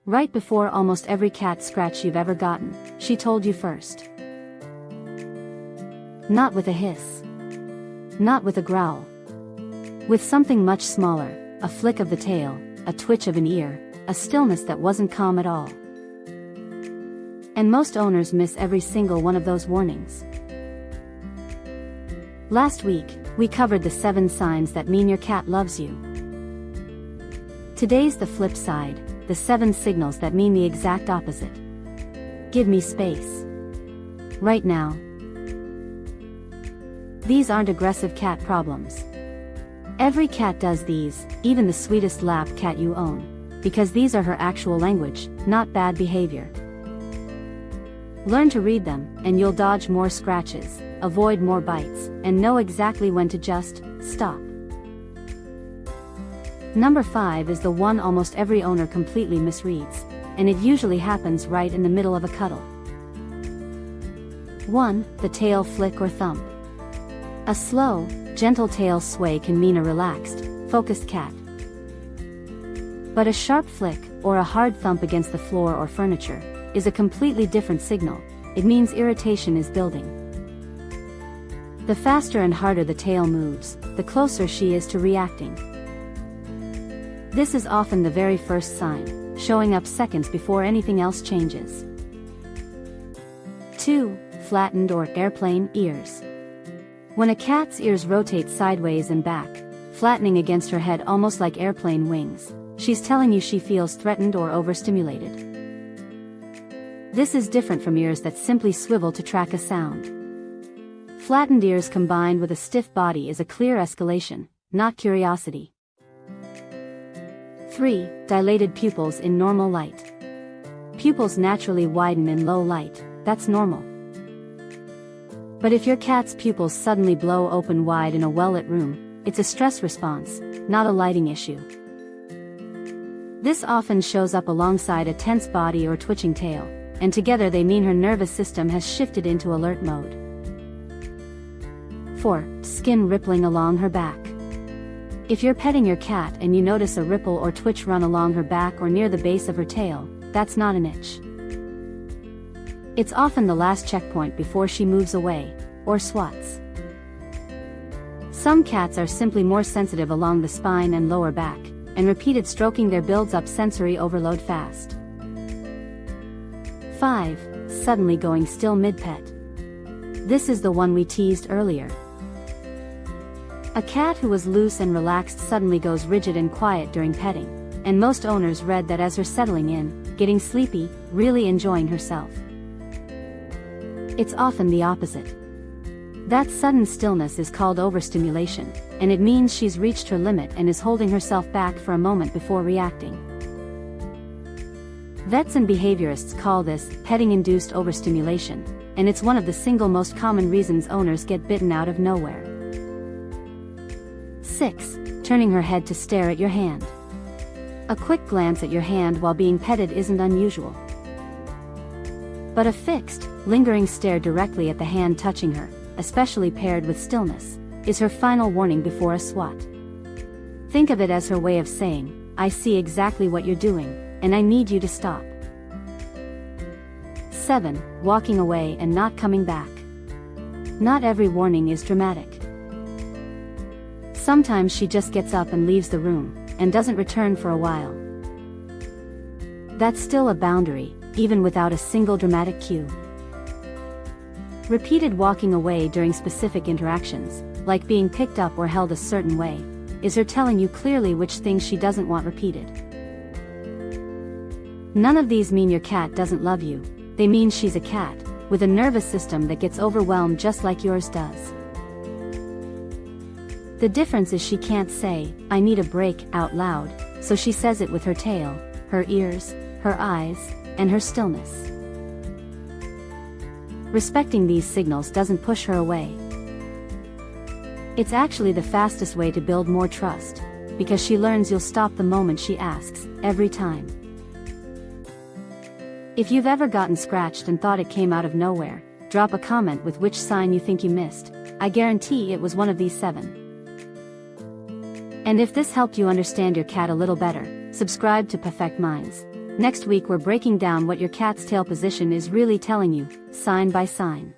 Right before almost every cat scratch you've ever gotten, she told you first. Not with a hiss. Not with a growl. With something much smaller, a flick of the tail, a twitch of an ear, a stillness that wasn't calm at all. And most owners miss every single one of those warnings. Last week, we covered the 7 signs that mean your cat loves you. Today's the flip side, the 7 signals that mean the exact opposite. Give me space. Right now. These aren't aggressive cat problems. Every cat does these, even the sweetest lap cat you own, because these are her actual language, not bad behavior. Learn to read them, and you'll dodge more scratches, avoid more bites, and know exactly when to just stop. Number 5 is the one almost every owner completely misreads, and it usually happens right in the middle of a cuddle. 1. The tail flick or thump. A slow, gentle tail sway can mean a relaxed, focused cat. But a sharp flick, or a hard thump against the floor or furniture, is a completely different signal. It means irritation is building. The faster and harder the tail moves, the closer she is to reacting. This is often the very first sign, showing up seconds before anything else changes. 2. Flattened or airplane ears. When a cat's ears rotate sideways and back, flattening against her head almost like airplane wings, she's telling you she feels threatened or overstimulated. This is different from ears that simply swivel to track a sound. Flattened ears combined with a stiff body is a clear escalation, not curiosity. 3. Dilated pupils in normal light. Pupils naturally widen in low light, that's normal. But if your cat's pupils suddenly blow open wide in a well-lit room, it's a stress response, not a lighting issue. This often shows up alongside a tense body or twitching tail, and together they mean her nervous system has shifted into alert mode. 4. Skin rippling along her back. If you're petting your cat and you notice a ripple or twitch run along her back or near the base of her tail, that's not an itch. It's often the last checkpoint before she moves away, or swats. Some cats are simply more sensitive along the spine and lower back, and repeated stroking there builds up sensory overload fast. 5. Suddenly going still mid-pet. This is the one we teased earlier. A cat who was loose and relaxed suddenly goes rigid and quiet during petting, and most owners read that as her settling in, getting sleepy, really enjoying herself. It's often the opposite. That sudden stillness is called overstimulation, and it means she's reached her limit and is holding herself back for a moment before reacting. Vets and behaviorists call this petting-induced overstimulation, and it's one of the single most common reasons owners get bitten out of nowhere. 6. Turning her head to stare at your hand. A quick glance at your hand while being petted isn't unusual. But a fixed, lingering stare directly at the hand touching her, especially paired with stillness, is her final warning before a swat. Think of it as her way of saying, I see exactly what you're doing, and I need you to stop. 7. Walking away and not coming back. Not every warning is dramatic. Sometimes she just gets up and leaves the room, and doesn't return for a while. That's still a boundary, even without a single dramatic cue. Repeated walking away during specific interactions, like being picked up or held a certain way, is her telling you clearly which things she doesn't want repeated. None of these mean your cat doesn't love you, they mean she's a cat, with a nervous system that gets overwhelmed just like yours does. The difference is she can't say, I need a break, out loud, so she says it with her tail, her ears, her eyes, and her stillness. Respecting these signals doesn't push her away. It's actually the fastest way to build more trust, because she learns you'll stop the moment she asks, every time. If you've ever gotten scratched and thought it came out of nowhere, drop a comment with which sign you think you missed. I guarantee it was one of these 7. And if this helped you understand your cat a little better, subscribe to Perfect Minds. Next week we're breaking down what your cat's tail position is really telling you, sign by sign.